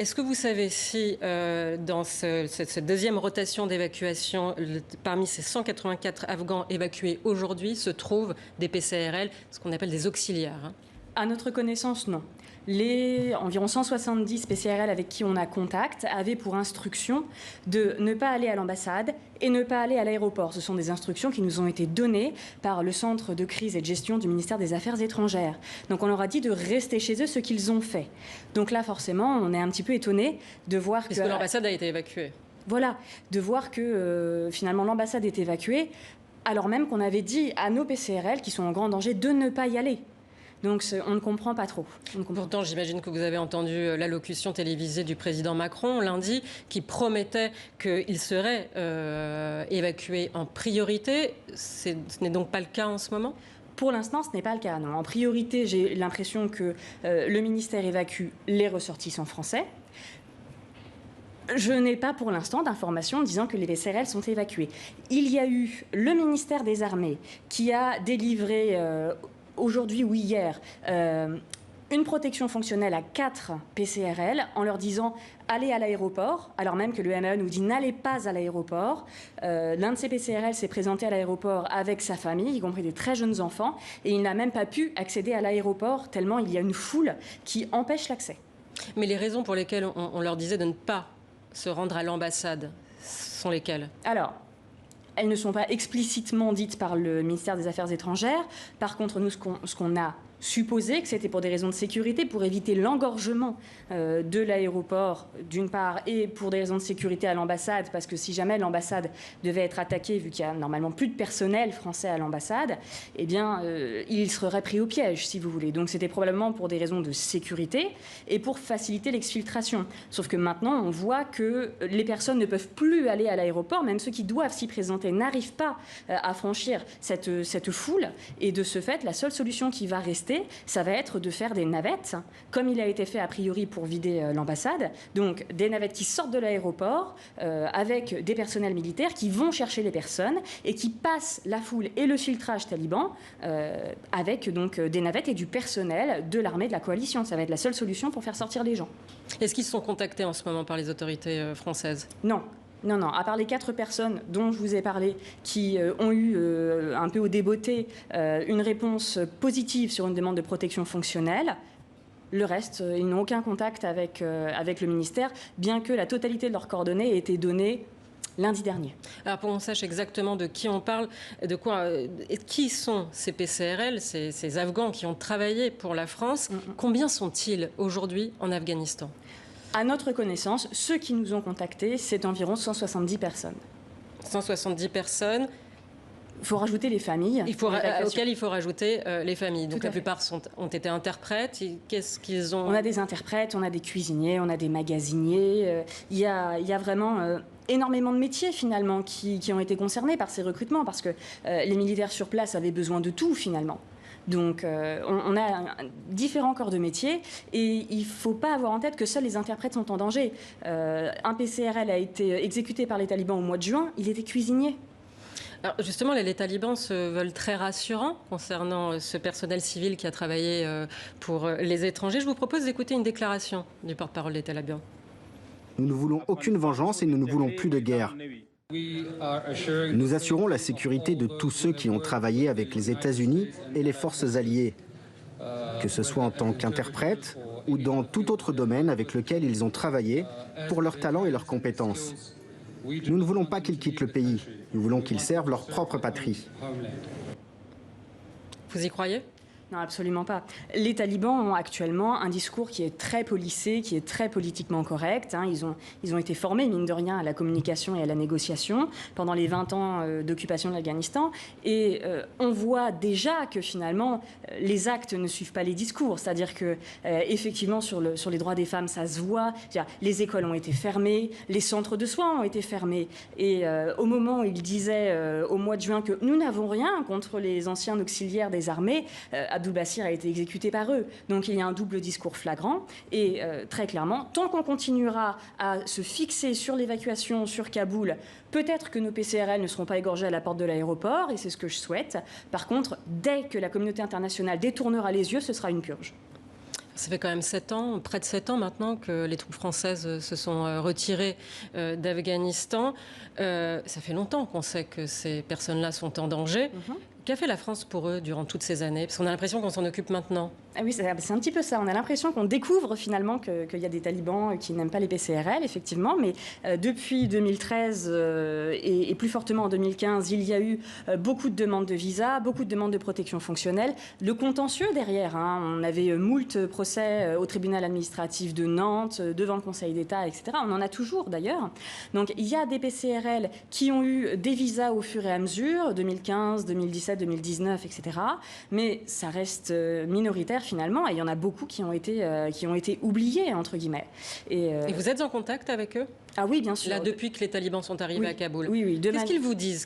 Est-ce que vous savez si dans cette deuxième rotation d'évacuation, parmi ces 184 Afghans évacués aujourd'hui, se trouvent des PCRL, ce qu'on appelle des auxiliaires, hein? À notre connaissance, non. Les environ 170 PCRL avec qui on a contact avaient pour instruction de ne pas aller à l'ambassade et ne pas aller à l'aéroport. Ce sont des instructions qui nous ont été données par le centre de crise et de gestion du ministère des Affaires étrangères. Donc on leur a dit de rester chez eux, ce qu'ils ont fait. Donc là, forcément, on est un petit peu étonnés de voir Puisque l'ambassade a été évacuée. Voilà, de voir que finalement l'ambassade est évacuée, alors même qu'on avait dit à nos PCRL, qui sont en grand danger, de ne pas y aller. Donc on ne comprend pas trop. Pourtant, j'imagine que vous avez entendu l'allocution télévisée du président Macron lundi, qui promettait qu'il serait évacué en priorité. Ce n'est donc pas le cas en ce moment ? Pour l'instant, ce n'est pas le cas, non. En priorité, j'ai l'impression que le ministère évacue les ressortissants français. Je n'ai pas pour l'instant d'informations disant que les PCRL sont évacués. Il y a eu le ministère des Armées qui a délivré aujourd'hui ou hier une protection fonctionnelle à 4 PCRL en leur disant allez à l'aéroport, alors même que le MAE nous dit n'allez pas à l'aéroport. L'un de ces PCRL s'est présenté à l'aéroport avec sa famille, y compris des très jeunes enfants, et il n'a même pas pu accéder à l'aéroport tellement il y a une foule qui empêche l'accès. Mais les raisons pour lesquelles on leur disait de ne pas se rendre à l'ambassade sont lesquelles ? Alors, elles ne sont pas explicitement dites par le ministère des Affaires étrangères. Par contre, nous, ce qu'on a supposé, que c'était pour des raisons de sécurité, pour éviter l'engorgement de l'aéroport, d'une part, et pour des raisons de sécurité à l'ambassade, parce que si jamais l'ambassade devait être attaquée, vu qu'il y a normalement plus de personnel français à l'ambassade, eh bien, il serait pris au piège, si vous voulez. Donc c'était probablement pour des raisons de sécurité et pour faciliter l'exfiltration. Sauf que maintenant, on voit que les personnes ne peuvent plus aller à l'aéroport, même ceux qui doivent s'y présenter n'arrivent pas à franchir cette foule. Et de ce fait, la seule solution qui va rester, ça va être de faire des navettes, comme il a été fait a priori pour vider l'ambassade. Donc des navettes qui sortent de l'aéroport avec des personnels militaires qui vont chercher les personnes et qui passent la foule et le filtrage taliban avec donc des navettes et du personnel de l'armée de la coalition. Ça va être la seule solution pour faire sortir les gens. Est-ce qu'ils sont contactés en ce moment par les autorités françaises ? Non. Non, non, à part les 4 personnes dont je vous ai parlé, qui ont eu un peu au débotté une réponse positive sur une demande de protection fonctionnelle, le reste, ils n'ont aucun contact avec le ministère, bien que la totalité de leurs coordonnées ait été donnée lundi dernier. Alors pour qu'on sache exactement de qui on parle, qui sont ces PCRL, ces Afghans qui ont travaillé pour la France, combien sont-ils aujourd'hui en Afghanistan ? À notre connaissance, ceux qui nous ont contactés, c'est environ 170 personnes. 170 personnes. Il faut rajouter les familles. Auxquelles il faut rajouter les familles. Donc la plupart ont été interprètes. Qu'est-ce qu'ils ont ? On a des interprètes, on a des cuisiniers, on a des magasiniers. Il y a vraiment énormément de métiers finalement qui ont été concernés par ces recrutements parce que les militaires sur place avaient besoin de tout finalement. Donc on a différents corps de métier et il ne faut pas avoir en tête que seuls les interprètes sont en danger. Un PCRL a été exécuté par les talibans au mois de juin, il était cuisinier. Alors justement, les talibans se veulent très rassurants concernant ce personnel civil qui a travaillé pour les étrangers. Je vous propose d'écouter une déclaration du porte-parole des talibans. Nous ne voulons aucune vengeance et nous ne voulons plus de guerre. Nous assurons la sécurité de tous ceux qui ont travaillé avec les États-Unis et les forces alliées, que ce soit en tant qu'interprètes ou dans tout autre domaine avec lequel ils ont travaillé pour leur talent et leurs compétences. Nous ne voulons pas qu'ils quittent le pays, nous voulons qu'ils servent leur propre patrie. Vous y croyez ? Non, absolument pas. Les talibans ont actuellement un discours qui est très policé, qui est très politiquement correct. Ils ont été formés, mine de rien, à la communication et à la négociation pendant les 20 ans d'occupation de l'Afghanistan. Et on voit déjà que finalement, les actes ne suivent pas les discours. C'est-à-dire que, effectivement, sur les droits des femmes, ça se voit. Les écoles ont été fermées, les centres de soins ont été fermés. Et au moment où ils disaient, au mois de juin, que nous n'avons rien contre les anciens auxiliaires des armées, Abdul Bassir a été exécuté par eux. Donc il y a un double discours flagrant. Et très clairement, tant qu'on continuera à se fixer sur l'évacuation sur Kaboul, peut-être que nos PCRL ne seront pas égorgés à la porte de l'aéroport, et c'est ce que je souhaite. Par contre, dès que la communauté internationale détournera les yeux, ce sera une purge. Ça fait quand même 7 ans, près de 7 ans maintenant que les troupes françaises se sont retirées d'Afghanistan. Ça fait longtemps qu'on sait que ces personnes-là sont en danger. Qu'a fait la France pour eux durant toutes ces années? Parce qu'on a l'impression qu'on s'en occupe maintenant. Ah oui, c'est un petit peu ça. On a l'impression qu'on découvre finalement qu'il y a des talibans qui n'aiment pas les PCRL, effectivement. Mais depuis 2013 et plus fortement en 2015, il y a eu beaucoup de demandes de visa, beaucoup de demandes de protection fonctionnelle. Le contentieux derrière, hein, on avait moult procès au tribunal administratif de Nantes, devant le Conseil d'État, etc. On en a toujours d'ailleurs. Donc il y a des PCRL qui ont eu des visas au fur et à mesure, 2015, 2017, 2019, etc. Mais ça reste minoritaire finalement, et il y en a beaucoup qui ont été oubliés, entre guillemets. Et vous êtes en contact avec eux? Ah oui, bien sûr. Là, depuis que les talibans sont arrivés à Kaboul. Oui. Qu'est-ce qu'ils vous disent?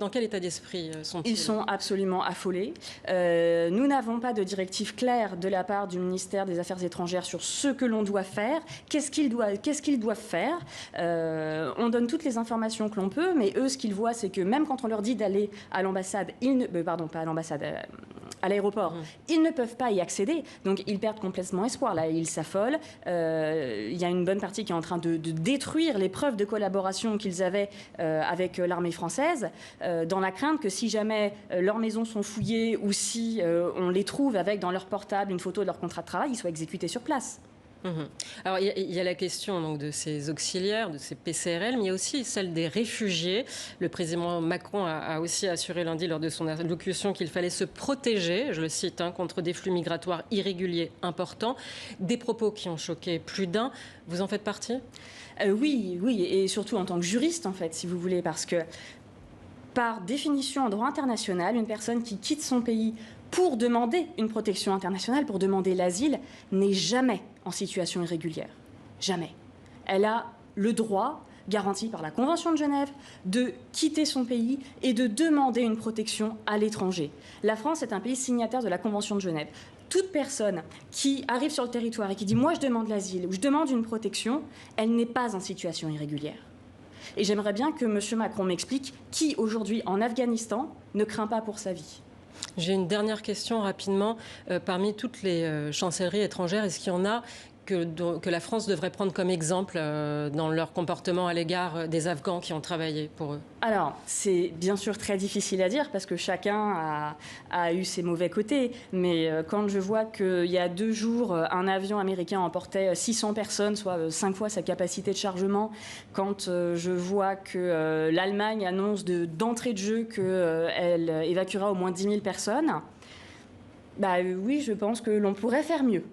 Dans quel état d'esprit sont-ils? Ils sont absolument affolés. Nous n'avons pas de directive claire de la part du ministère des Affaires étrangères sur ce que l'on doit faire, qu'est-ce qu'ils doivent faire. On donne toutes les informations que l'on peut, mais eux, ce qu'ils voient, c'est que même quand on leur dit d'aller à l'ambassade, à l'aéroport, ils ne peuvent pas y accéder. Donc, ils perdent complètement espoir. Là, ils s'affolent. Il y a une bonne partie qui est en train de détruire les preuves de collaboration qu'ils avaient avec l'armée française, dans la crainte que si jamais leurs maisons sont fouillées ou si on les trouve avec dans leur portable une photo de leur contrat de travail, ils soient exécutés sur place. Alors, il y a la question donc, de ces auxiliaires, de ces PCRL, mais il y a aussi celle des réfugiés. Le président Macron a aussi assuré lundi lors de son allocution qu'il fallait se protéger, je le cite, contre des flux migratoires irréguliers importants. Des propos qui ont choqué plus d'un. Vous en faites partie? Oui, et surtout en tant que juriste, en fait, si vous voulez, parce que par définition en droit international, une personne qui quitte son pays pour demander une protection internationale, pour demander l'asile, n'est jamais en situation irrégulière. Jamais. Elle a le droit, garanti par la Convention de Genève, de quitter son pays et de demander une protection à l'étranger. La France est un pays signataire de la Convention de Genève. Toute personne qui arrive sur le territoire et qui dit « moi je demande l'asile » ou « je demande une protection », elle n'est pas en situation irrégulière. Et j'aimerais bien que M. Macron m'explique qui aujourd'hui en Afghanistan ne craint pas pour sa vie. J'ai une dernière question rapidement. Parmi toutes les chancelleries étrangères, est-ce qu'il y en a que la France devrait prendre comme exemple dans leur comportement à l'égard des Afghans qui ont travaillé pour eux? Alors, c'est bien sûr très difficile à dire parce que chacun a eu ses mauvais côtés. Mais quand je vois qu'il y a 2 jours, un avion américain emportait 600 personnes, soit 5 fois sa capacité de chargement, quand je vois que l'Allemagne annonce d'entrée de jeu qu'elle évacuera au moins 10 000 personnes, oui, je pense que l'on pourrait faire mieux.